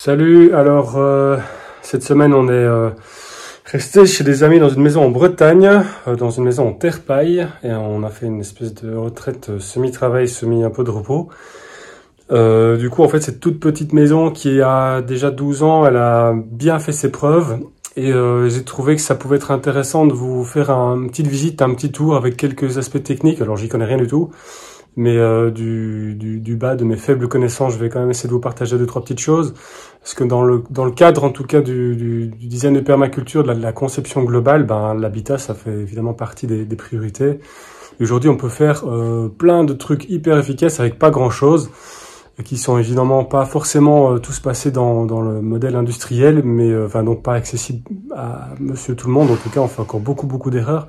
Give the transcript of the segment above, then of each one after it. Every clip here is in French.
Salut, alors cette semaine on est resté chez des amis dans une maison en Bretagne, dans une maison en terre-paille, et on a fait une espèce de retraite semi-travail, semi un peu de repos. Du coup en fait cette toute petite maison qui a déjà 12 ans, elle a bien fait ses preuves, et j'ai trouvé que ça pouvait être intéressant de vous faire une petite visite, un petit tour avec quelques aspects techniques. Alors j'y connais rien du tout. Mais du bas de mes faibles connaissances, je vais quand même essayer de vous partager deux, trois petites choses. Parce que dans le cadre, en tout cas, du design de permaculture, de la conception globale, ben, l'habitat, ça fait évidemment partie des priorités. Et aujourd'hui, on peut faire plein de trucs hyper efficaces avec pas grand-chose, qui sont évidemment pas forcément tous passés dans le modèle industriel, mais enfin donc pas accessible à monsieur tout le monde. En tout cas, on fait encore beaucoup d'erreurs.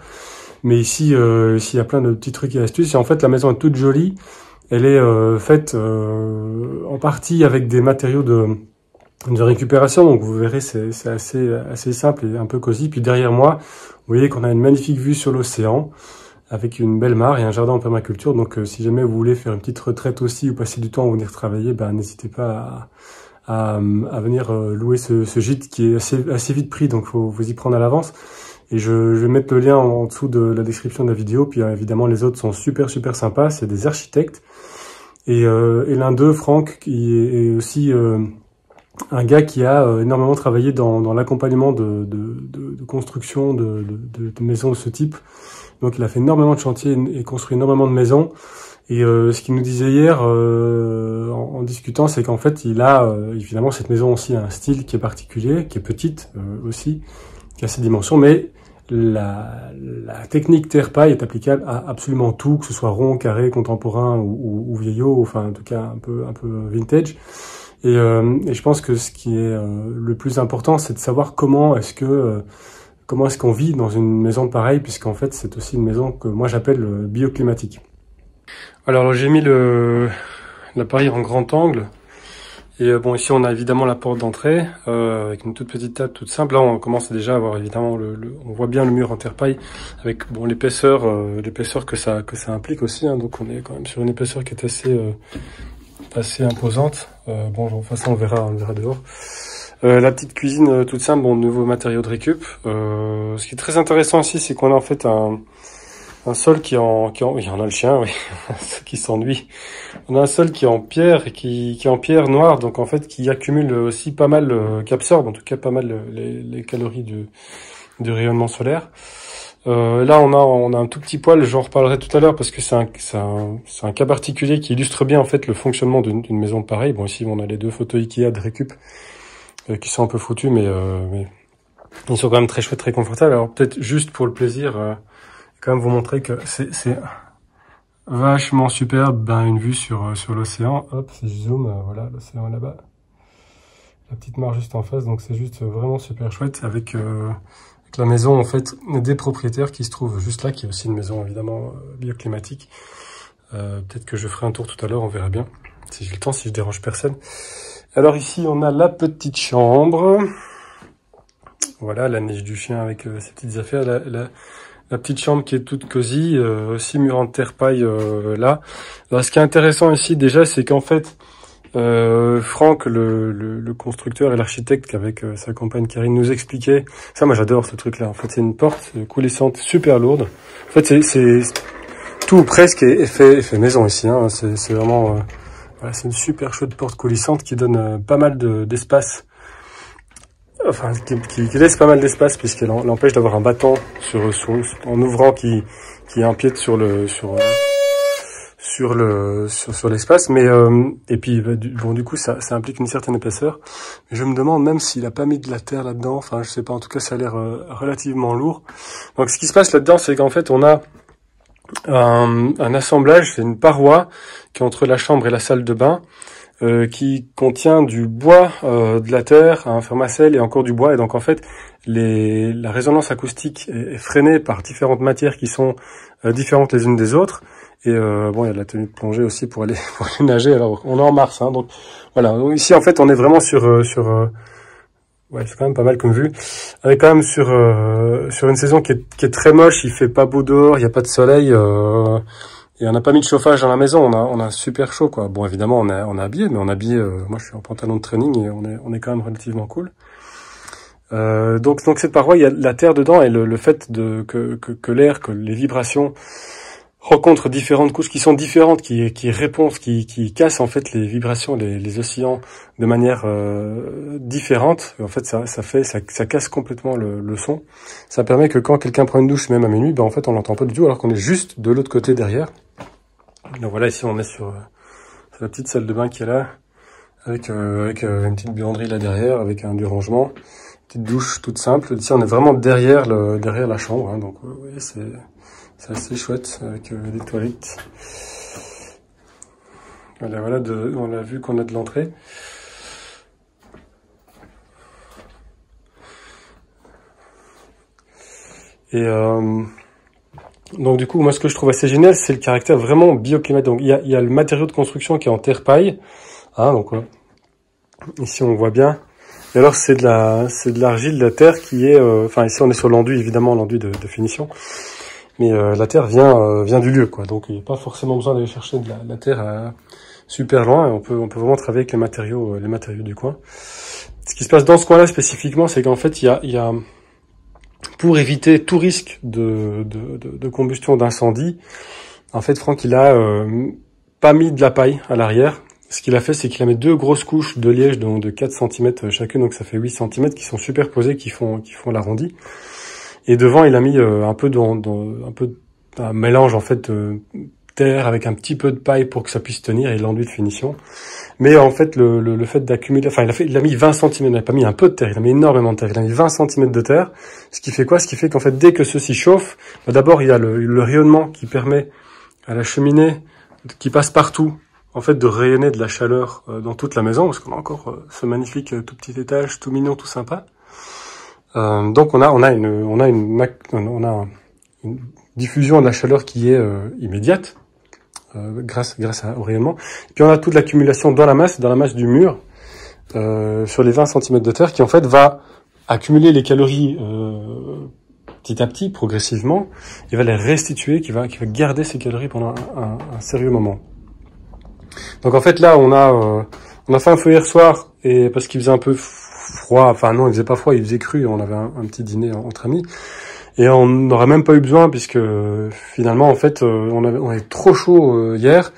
Mais ici, il y a plein de petits trucs et astuces. Et en fait, la maison est toute jolie. Elle est faite en partie avec des matériaux de récupération. Donc, vous verrez, c'est assez simple et un peu cosy. Puis derrière moi, vous voyez qu'on a une magnifique vue sur l'océan avec une belle mare et un jardin en permaculture. Donc, si jamais vous voulez faire une petite retraite aussi ou passer du temps à venir travailler, ben, n'hésitez pas à venir louer ce gîte qui est assez vite pris. Donc, faut vous y prendre à l'avance. Et je vais mettre le lien en dessous de la description de la vidéo. Puis évidemment, les autres sont super sympas. C'est des architectes. Et l'un d'eux, Franck, qui est aussi un gars qui a énormément travaillé dans l'accompagnement de construction de maisons de ce type. Donc il a fait énormément de chantiers et construit énormément de maisons. Et ce qu'il nous disait hier en discutant, c'est qu'en fait, il a évidemment cette maison aussi a un style qui est particulier, qui est petite aussi, qui a ses dimensions, mais la technique terre-paille est applicable à absolument tout, que ce soit rond, carré, contemporain ou vieillot, enfin en tout cas un peu vintage. Et je pense que ce qui est le plus important, c'est de savoir comment est-ce qu'on vit dans une maison pareille, puisqu'en fait c'est aussi une maison que moi j'appelle bioclimatique. Alors j'ai mis l'appareil en grand angle. Et bon, ici on a évidemment la porte d'entrée avec une toute petite table toute simple. Là on commence déjà à avoir évidemment on voit bien le mur en terre-paille avec bon l'épaisseur que ça implique aussi. Hein, donc on est quand même sur une épaisseur qui est assez imposante. Bon, de toute façon on verra dehors. La petite cuisine toute simple, bon, nouveau matériau de récup. Ce qui est très intéressant ici, c'est qu'on a en fait un sol il y en a le chien, oui, qui s'ennuie. On a un sol qui est en pierre et qui est en pierre noire, donc en fait qui accumule aussi pas mal, qui absorbe en tout cas pas mal les calories du rayonnement solaire. Là on a un tout petit poêle, j'en reparlerai tout à l'heure parce que c'est un cas particulier qui illustre bien en fait le fonctionnement d'une maison pareille. Bon ici on a les deux photos Ikea de récup qui sont un peu foutus, mais ils sont quand même très chouettes, très confortables. Alors peut-être juste pour le plaisir. Quand même vous montrer que c'est vachement superbe, ben une vue sur l'océan. Hop, si je zoome, voilà l'océan est là-bas, la petite mare juste en face, donc c'est juste vraiment super chouette avec la maison en fait des propriétaires qui se trouvent juste là, qui est aussi une maison évidemment bioclimatique. Peut-être que je ferai un tour tout à l'heure, on verra bien si j'ai le temps, si je dérange personne. Alors ici on a la petite chambre, voilà la niche du chien avec ses petites affaires, la petite chambre qui est toute cosy, aussi mur en terre-paille là. Alors, ce qui est intéressant ici déjà, c'est qu'en fait, Franck, le constructeur et l'architecte qu'avec sa compagne Karine nous expliquait, ça moi j'adore ce truc-là. En fait, c'est une porte coulissante super lourde. En fait, c'est tout presque est fait maison ici. Hein. C'est vraiment, voilà, c'est une super chouette porte coulissante qui donne pas mal d'espace. Enfin, qui laisse pas mal d'espace puisqu'elle l'empêche d'avoir un battant en ouvrant qui empiète sur l'espace. Mais et puis bon du coup ça implique une certaine épaisseur. Mais je me demande même s'il a pas mis de la terre là-dedans. Enfin je sais pas. En tout cas ça a l'air relativement lourd. Donc ce qui se passe là-dedans, c'est qu'en fait on a un assemblage, c'est une paroi qui est entre la chambre et la salle de bain. Qui contient du bois, de la terre, un fermacelle et encore du bois. Et donc en fait, la résonance acoustique est freinée par différentes matières qui sont différentes les unes des autres. Et bon, il y a de la tenue de plongée aussi pour aller nager. Alors on est en mars, hein, donc voilà. Donc, ici en fait, on est vraiment sur ouais, c'est quand même pas mal comme vue. On est quand même sur une saison qui est très moche. Il fait pas beau dehors, il y a pas de soleil. Et on n'a pas mis de chauffage dans la maison, on a super chaud, quoi. Bon, évidemment, on est habillé, mais on est habillé, moi je suis en pantalon de training et on est quand même relativement cool. Donc cette paroi, il y a la terre dedans et le fait que l'air, que les vibrations rencontrent différentes couches qui sont différentes, qui répondent, qui cassent en fait les vibrations, les oscillants de manière différente. Et en fait, ça casse complètement le son. Ça permet que quand quelqu'un prend une douche, même à minuit, ben en fait, on l'entend pas du tout, alors qu'on est juste de l'autre côté derrière. Donc voilà, ici on est sur la petite salle de bain qui est là, avec une petite buanderie là derrière, avec du rangement, petite douche toute simple. Ici on est vraiment derrière la chambre, hein, donc vous voyez, c'est assez chouette avec des toilettes. Voilà, on a vu qu'on a de l'entrée. Et donc du coup, moi ce que je trouve assez génial, c'est le caractère vraiment bioclimatique. Donc il y a le matériau de construction qui est en terre paille, hein, donc ici on voit bien. Et alors c'est de l'argile, de la terre qui est, enfin ici on est sur l'enduit, évidemment l'enduit de finition, mais la terre vient du lieu, quoi. Donc il n'y a pas forcément besoin d'aller chercher de la terre super loin. Et on peut vraiment travailler avec les matériaux du coin. Ce qui se passe dans ce coin-là spécifiquement, c'est qu'en fait il y a pour éviter tout risque de combustion, d'incendie, en fait, Franck, il a pas mis de la paille à l'arrière. Ce qu'il a fait, c'est qu'il a mis 2 grosses couches de liège de 4 cm chacune, donc ça fait 8 cm, qui sont superposées, qui font l'arrondi. Et devant, il a mis un peu un mélange, en fait, terre avec un petit peu de paille pour que ça puisse tenir, et l'enduit de finition. Mais en fait, le fait d'accumuler, enfin, il a mis 20 cm, il n'a pas mis un peu de terre, il a mis énormément de terre, il a mis 20 cm de terre. Ce qui fait quoi? Ce qui fait qu'en fait, dès que ceci chauffe, d'abord, il y a le rayonnement qui permet à la cheminée, qui passe partout, en fait, de rayonner de la chaleur dans toute la maison, parce qu'on a encore ce magnifique tout petit étage, tout mignon, tout sympa. Donc on a une diffusion de la chaleur qui est immédiate. Grâce au rayonnement. Et puis on a toute l'accumulation dans la masse du mur, sur les 20 cm de terre, qui en fait va accumuler les calories petit à petit, progressivement, et va les restituer, qui va garder ces calories pendant un sérieux moment. Donc en fait là on a fait un feu hier soir, et parce qu'il faisait un peu froid, enfin non il faisait pas froid, il faisait cru, on avait un petit dîner entre amis. Et on n'aurait même pas eu besoin, puisque finalement, en fait, on avait trop chaud hier.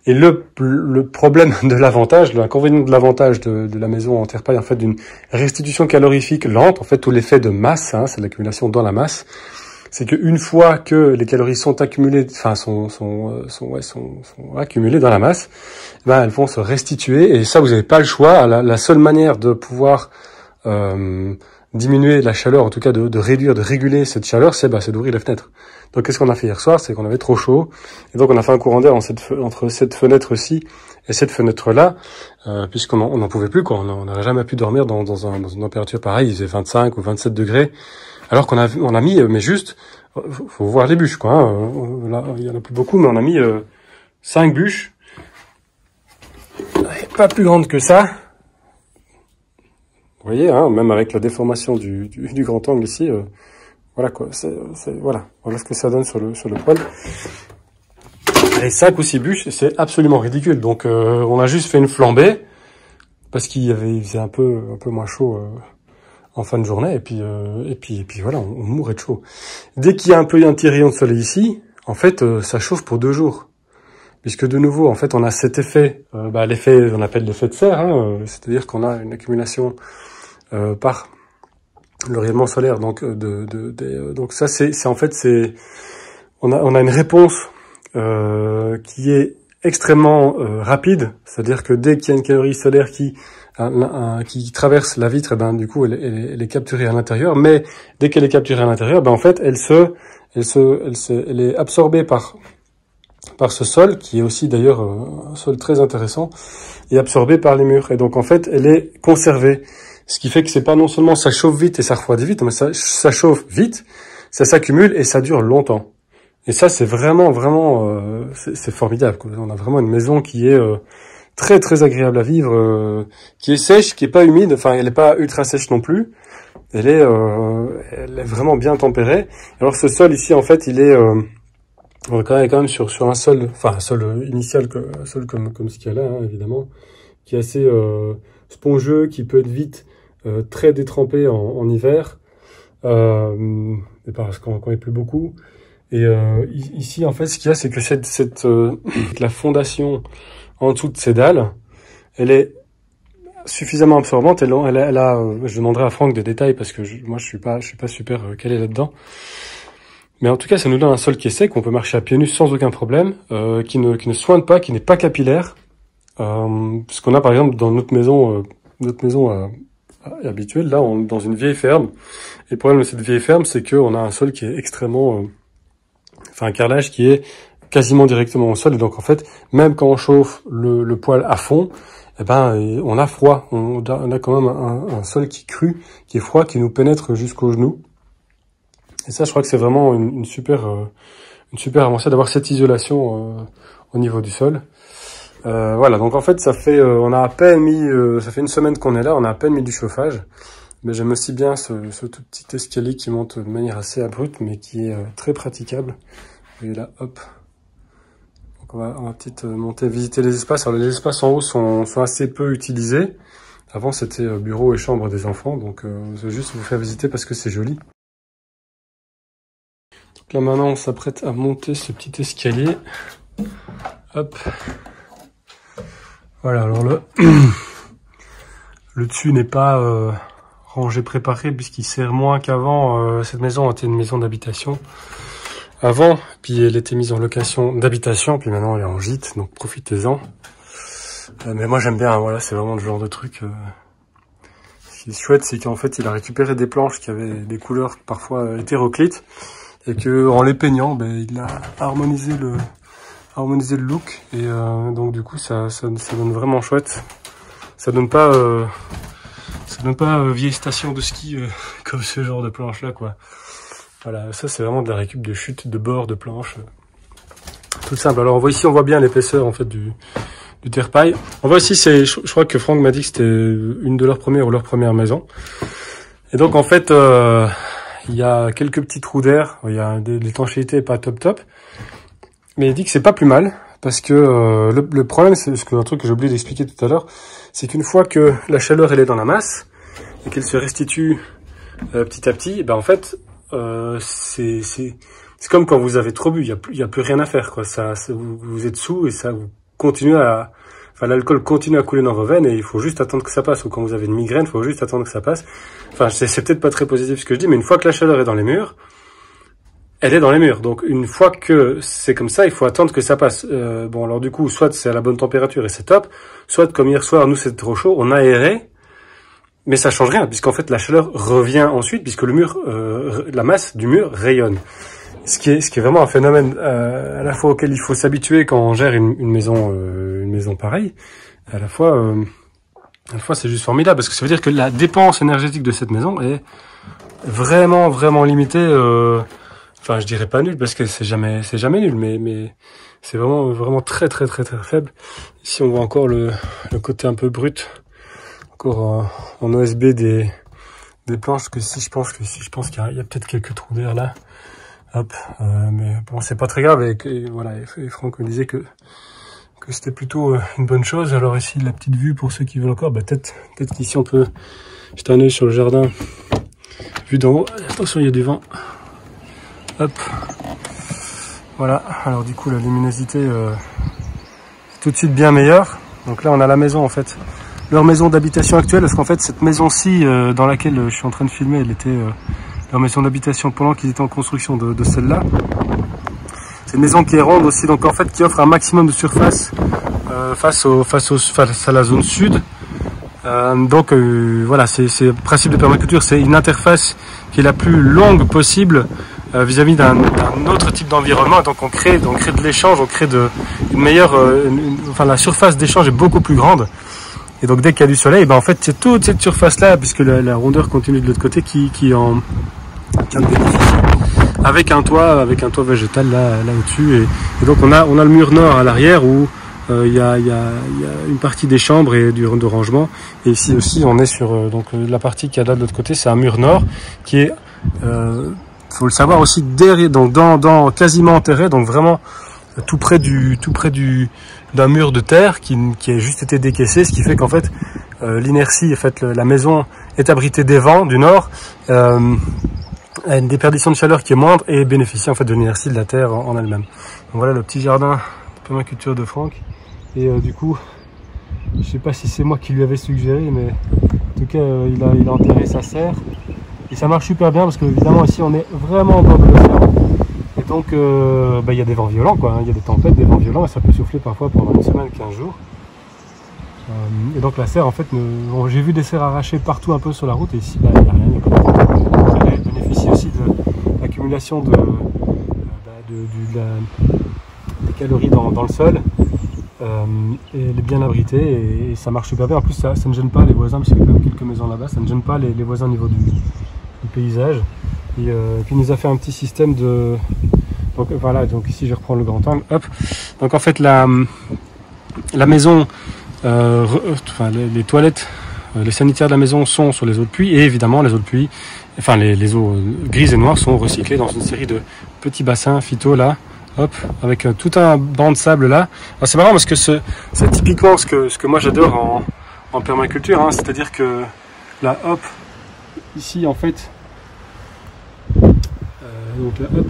Et le problème de l'avantage, l'inconvénient de l'avantage de la maison en terre paille, en fait, d'une restitution calorifique lente, en fait, tout l'effet de masse, hein, c'est l'accumulation dans la masse, c'est qu'une fois que les calories sont accumulées, enfin, sont accumulées dans la masse, ben, elles vont se restituer. Et ça, vous n'avez pas le choix. La seule manière de pouvoir diminuer la chaleur, en tout cas de réduire, de réguler cette chaleur, c'est d'ouvrir les fenêtres. Donc qu'est-ce qu'on a fait hier soir? C'est qu'on avait trop chaud, et donc on a fait un courant d'air entre cette fenêtre-ci et cette fenêtre-là, puisqu'on n'en pouvait plus, quoi. On n'aurait jamais pu dormir dans une température pareille, il faisait 25 ou 27 degrés, alors qu'on a mis, mais juste, faut voir les bûches, quoi. Hein. Là, il y en a plus beaucoup, mais on a mis 5 bûches, pas plus grandes que ça. Vous voyez, hein, même avec la déformation du grand angle ici, voilà quoi, voilà ce que ça donne sur le poêle. Et 5 ou 6 bûches, c'est absolument ridicule. Donc on a juste fait une flambée, parce il faisait un peu moins chaud en fin de journée, et puis voilà, on mourait de chaud. Dès qu'il y a un petit rayon de soleil ici, en fait, ça chauffe pour 2 jours. Puisque de nouveau, en fait, on a cet effet, l'effet, on appelle l'effet de serre, hein, c'est-à-dire qu'on a une accumulation par le rayonnement solaire. Donc, donc ça, c'est en fait, on a une réponse qui est extrêmement rapide, c'est-à-dire que dès qu'il y a une calorie solaire qui traverse la vitre, du coup, elle est capturée à l'intérieur. Mais dès qu'elle est capturée à l'intérieur, en fait, elle est absorbée par ce sol, qui est aussi d'ailleurs un sol très intéressant, et absorbé par les murs. Et donc en fait, elle est conservée. Ce qui fait que c'est pas non seulement ça chauffe vite et ça refroidit vite, mais ça chauffe vite, ça s'accumule et ça dure longtemps. Et ça, c'est vraiment, c'est formidable, quoi. On a vraiment une maison qui est très, très agréable à vivre, qui est sèche, qui est pas humide, enfin, elle est pas ultra sèche non plus. Elle est vraiment bien tempérée. Alors ce sol ici, en fait, il est On est quand même sur un sol, enfin un sol initial, un sol comme ce qu'il y a là, hein, évidemment, qui est assez spongieux, qui peut être vite très détrempé en hiver, parce quand il pleut beaucoup. Et ici, en fait, ce qu'il y a, c'est que la fondation en dessous de ces dalles, elle est suffisamment absorbante. Je demanderai à Franck des détails parce que moi, je suis pas super calé là-dedans. Mais en tout cas, ça nous donne un sol qui est sec, on peut marcher à pieds nus sans aucun problème, qui ne soigne pas, qui n'est pas capillaire. Ce qu'on a par exemple dans notre maison habituelle, là, dans une vieille ferme. Et le problème de cette vieille ferme, c'est qu'on a un sol qui est extrêmement... un carrelage qui est quasiment directement au sol. Et donc en fait, même quand on chauffe le poêle à fond, eh ben, on a froid. On a quand même un sol qui est cru, qui est froid, qui nous pénètre jusqu'aux genoux. Et ça, je crois que c'est vraiment une super avancée d'avoir cette isolation au niveau du sol. Voilà, donc en fait, ça fait ça fait une semaine qu'on est là, on a à peine mis du chauffage. Mais j'aime aussi bien ce tout petit escalier qui monte de manière assez abrupte, mais qui est très praticable. Et là, hop. Donc on va peut-être monter, visiter les espaces. Alors les espaces en haut sont assez peu utilisés. Avant, c'était bureau et chambre des enfants, donc je vais juste vous faire visiter parce que c'est joli. Donc là maintenant, on s'apprête à monter ce petit escalier. Hop. Voilà, alors le dessus n'est pas rangé préparé puisqu'il sert moins qu'avant. Cette maison était une maison d'habitation avant, puis elle était mise en location d'habitation, puis maintenant elle est en gîte, donc profitez-en. Mais moi j'aime bien, voilà, c'est vraiment le genre de truc. Ce qui est chouette, c'est qu'en fait il a récupéré des planches qui avaient des couleurs parfois hétéroclites, et que en les peignant, il a harmonisé le look, et donc du coup ça donne vraiment chouette. Ça donne pas vieille station de ski comme ce genre de planche là, quoi. Voilà, ça c'est vraiment de la récup de chute, de bord, de planche, tout simple. Alors on voit bien l'épaisseur en fait du terre-paille. On voit ici, je crois que Franck m'a dit que c'était une de leurs premières maisons. Et donc en fait il y a quelques petits trous d'air, l'étanchéité est pas top, mais il dit que c'est pas plus mal. Parce que le problème, c'est un truc que j'ai oublié d'expliquer tout à l'heure, c'est qu'une fois que la chaleur elle est dans la masse et qu'elle se restitue petit à petit, en fait c'est comme quand vous avez trop bu, il y a plus rien à faire, quoi. Vous êtes sous et ça vous continue l'alcool continue à couler dans vos veines et il faut juste attendre que ça passe. Ou quand vous avez une migraine, il faut juste attendre que ça passe. Enfin, c'est peut-être pas très positif ce que je dis, mais une fois que la chaleur est dans les murs, elle est dans les murs. Donc une fois que c'est comme ça, il faut attendre que ça passe. Bon, alors du coup, soit c'est à la bonne température et c'est top, soit comme hier soir, nous c'était trop chaud, on a aéré, mais ça change rien, puisqu'en fait la chaleur revient ensuite, puisque le mur, la masse du mur rayonne. Ce qui est vraiment un phénomène à la fois auquel il faut s'habituer quand on gère une maison pareille. À la fois c'est juste formidable, parce que ça veut dire que la dépense énergétique de cette maison est vraiment limitée. Enfin, je dirais pas nul parce que c'est jamais nul, mais c'est vraiment très faible. Ici, on voit encore le côté un peu brut, encore en OSB des planches. Que si je pense qu'il y a peut-être quelques trous d'air là. Hop, mais bon, c'est pas très grave. Et voilà, et Franck me disait que c'était plutôt une bonne chose. Alors ici, la petite vue pour ceux qui veulent encore, peut-être qu'ici on peut jeter un œil sur le jardin. Vue d'en haut. Attention, il y a du vent. Hop, voilà. Alors du coup la luminosité est tout de suite bien meilleure. Donc là on a la maison en fait, leur maison d'habitation actuelle, parce qu'en fait cette maison-ci dans laquelle je suis en train de filmer, elle était leur maison d'habitation pendant qu'ils étaient en construction de celle-là. C'est une maison qui est ronde aussi, donc en fait qui offre un maximum de surface face à la zone sud. Voilà, c'est le principe de permaculture, c'est une interface qui est la plus longue possible vis-à-vis d'un autre type d'environnement. Donc on crée de l'échange, on crée une meilleure, la surface d'échange est beaucoup plus grande. Et donc dès qu'il y a du soleil, en fait c'est toute cette surface là, puisque la rondeur continue de l'autre côté, qui en bénéficie. Avec un toit végétal là au-dessus. Et donc on a le mur nord à l'arrière où il y a une partie des chambres et de rangement. Et ici aussi on est sur la partie qui est là de l'autre côté, c'est un mur nord qui est faut le savoir aussi, derrière, donc quasiment enterré, donc vraiment tout près d'un mur de terre qui a juste été décaissé, ce qui fait qu'en fait l'inertie, en fait la maison est abritée des vents du nord, a une déperdition de chaleur qui est moindre et bénéficie en fait de l'inertie de la terre en elle-même. Donc voilà le petit jardin de permaculture de Franck. Et du coup, je sais pas si c'est moi qui lui avais suggéré, mais en tout cas il a enterré sa serre et ça marche super bien parce que évidemment ici on est vraiment au bord de l'océan. Et donc, il y a des vents violents, quoi. Il y a des tempêtes, des vents violents, et ça peut souffler parfois pendant une semaine, 15 jours. Et donc la serre, en fait, j'ai vu des serres arrachées partout un peu sur la route, et ici, il n'y a rien. Elle bénéficie aussi de l'accumulation des calories dans le sol. Et elle est bien abritée, et ça marche super bien. En plus, ça ne gêne pas les voisins, parce qu'il y a quand même quelques maisons là-bas, ça ne gêne pas les voisins au niveau du paysage. Et puis il nous a fait un petit système de... Donc voilà, donc ici je reprends le grand angle, hop. Donc en fait la maison, les toilettes, les sanitaires de la maison sont sur les eaux de pluie, et évidemment les eaux de pluie, enfin les eaux grises et noires sont recyclées dans une série de petits bassins phyto là, hop, avec tout un banc de sable là. Alors c'est marrant parce que c'est typiquement ce que moi j'adore en permaculture, hein, c'est-à-dire que là, hop, ici en fait, donc là, hop,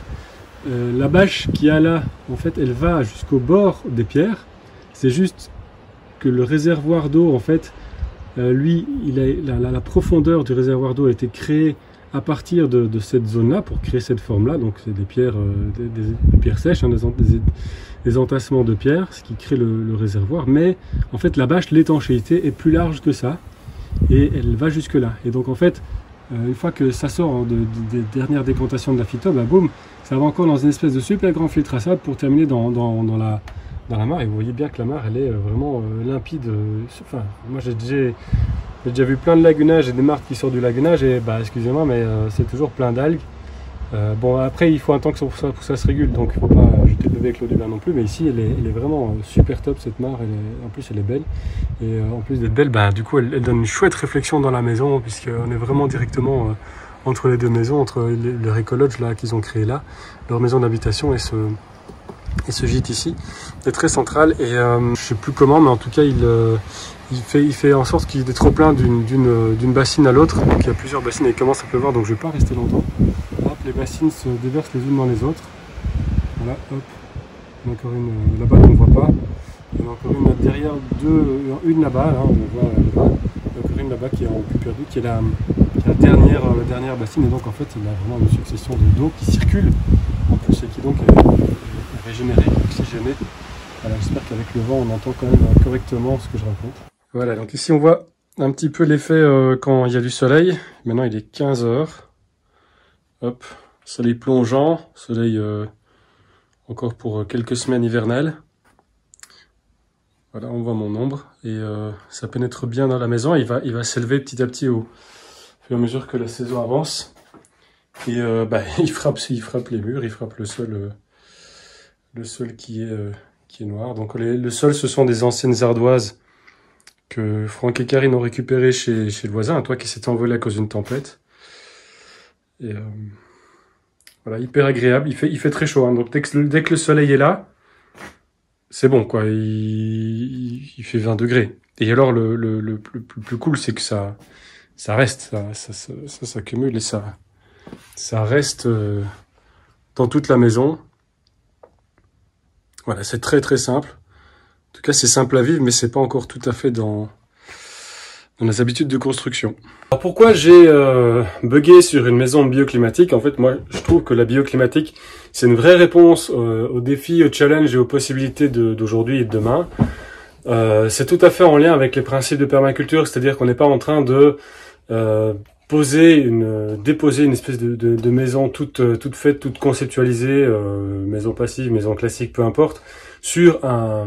la bâche qu'il y a là, en fait, elle va jusqu'au bord des pierres. C'est juste que le réservoir d'eau, en fait, lui, la profondeur du réservoir d'eau a été créée à partir de cette zone-là pour créer cette forme-là. Donc, c'est des pierres, des pierres sèches, hein, des entassements de pierres, ce qui crée le réservoir. Mais en fait, la bâche, l'étanchéité est plus large que ça et elle va jusque là. Et donc, en fait, une fois que ça sort des dernières décantations de la phyto, bah boum, ça va encore dans une espèce de super grand filtre à sable pour terminer dans la mare. Et vous voyez bien que la mare, elle est vraiment limpide. Enfin, moi j'ai déjà vu plein de lagunages et des martres qui sortent du lagunage et bah excusez-moi, mais c'est toujours plein d'algues. Bon, après il faut un temps pour ça se régule, donc il ne faut pas jeter le bébé avec l'eau du bain non plus, mais ici elle est vraiment super top cette mare, en plus elle est belle, et en plus d'être belle, bah, du coup elle donne une chouette réflexion dans la maison, puisqu'on est vraiment directement entre les deux maisons, entre leur écologe là qu'ils ont créé là, leur maison d'habitation et ce gîte ici, est très central, et je sais plus comment, mais en tout cas il fait en sorte qu'il y ait des trop-pleins d'une bassine à l'autre, donc il y a plusieurs bassines et il commence à pleuvoir, donc je ne vais pas rester longtemps. Hop, les bassines se déversent les unes dans les autres. Voilà, hop. Il y en a encore une là-bas qu'on ne voit pas. Il y en a encore une là derrière, une là-bas, là, on voit là-bas. Il y en a encore une là-bas qui est en plus perdue, qui est la dernière bassine. Et donc en fait, il y a vraiment une succession d'eau qui circule en plus et qui donc est régénérée, oxygénée. Voilà, j'espère qu'avec le vent, on entend quand même correctement ce que je raconte. Voilà, donc ici on voit un petit peu l'effet quand il y a du soleil. Maintenant il est 15 h. Hop, soleil plongeant, soleil encore pour quelques semaines hivernales. Voilà, on voit mon ombre et ça pénètre bien dans la maison. Il va s'élever petit à petit au fur et à mesure que la saison avance. Et il frappe les murs, il frappe le sol qui est noir. Donc le sol, ce sont des anciennes ardoises que Franck et Karine ont récupérées chez le voisin, un toit qui s'est envolé à cause d'une tempête. Et voilà, hyper agréable. Il fait très chaud, hein. Donc dès que le soleil est là, c'est bon, quoi. Il fait 20 degrés. Et alors le plus cool, c'est que ça reste, ça s'accumule et ça reste dans toute la maison. Voilà, c'est très très simple. En tout cas, c'est simple à vivre, mais c'est pas encore tout à fait dans les habitudes de construction. Alors pourquoi j'ai bugué sur une maison bioclimatique? En fait, moi, je trouve que la bioclimatique, c'est une vraie réponse aux défis, aux challenges et aux possibilités d'aujourd'hui et de demain. C'est tout à fait en lien avec les principes de permaculture, c'est-à-dire qu'on n'est pas en train de déposer une espèce de maison toute faite, toute conceptualisée, maison passive, maison classique, peu importe, sur un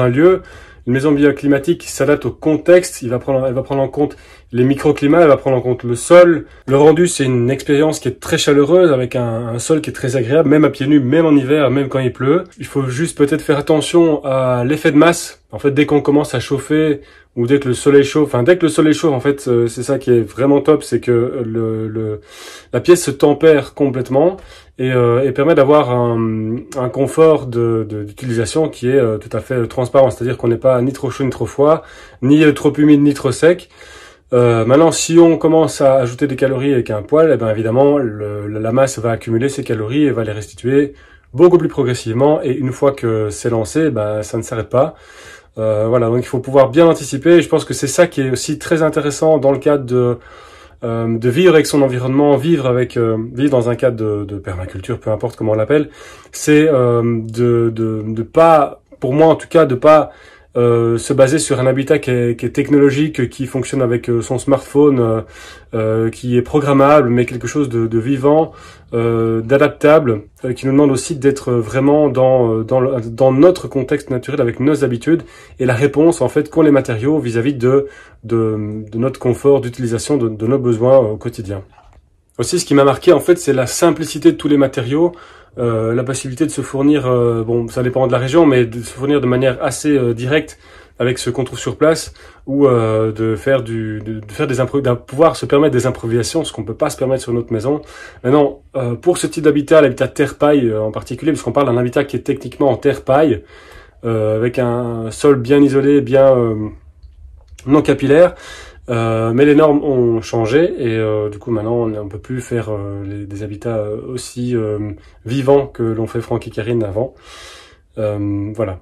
lieu. Une maison bioclimatique s'adapte au contexte, elle va prendre en compte les microclimats, elle va prendre en compte le sol. Le rendu, c'est une expérience qui est très chaleureuse, avec un sol qui est très agréable, même à pieds nus, même en hiver, même quand il pleut. Il faut juste peut-être faire attention à l'effet de masse. En fait, dès qu'on commence à chauffer, ou dès que le soleil chauffe, enfin dès que le soleil chauffe, en fait, c'est ça qui est vraiment top, c'est que la pièce se tempère complètement et permet d'avoir un confort d'utilisation qui est tout à fait transparent, c'est-à-dire qu'on n'est pas ni trop chaud ni trop froid, ni trop humide ni trop sec. Maintenant, si on commence à ajouter des calories avec un poêle, eh ben évidemment, la masse va accumuler ses calories et va les restituer beaucoup plus progressivement. Et une fois que c'est lancé, ben ça ne s'arrête pas. Voilà, donc il faut pouvoir bien anticiper. Et je pense que c'est ça qui est aussi très intéressant dans le cadre de vivre avec son environnement, vivre dans un cadre de permaculture, peu importe comment on l'appelle. C'est de pas, pour moi en tout cas, de pas se baser sur un habitat qui est technologique, qui fonctionne avec son smartphone, qui est programmable, mais quelque chose de vivant, d'adaptable, qui nous demande aussi d'être vraiment dans notre contexte naturel avec nos habitudes et la réponse en fait qu'ont les matériaux vis-à-vis de notre confort d'utilisation, de nos besoins au quotidien. Aussi, ce qui m'a marqué, en fait, c'est la simplicité de tous les matériaux, la possibilité de se fournir, bon, ça dépend de la région, mais de se fournir de manière assez directe avec ce qu'on trouve sur place, ou de faire pouvoir se permettre des improvisations, ce qu'on peut pas se permettre sur notre maison. Maintenant, pour ce type d'habitat, l'habitat terre-paille en particulier, parce qu'on parle d'un habitat qui est techniquement en terre-paille, avec un sol bien isolé, bien non capillaire. Mais les normes ont changé et du coup maintenant on peut plus faire des habitats aussi vivants que l'ont fait Franck et Karine avant. Voilà.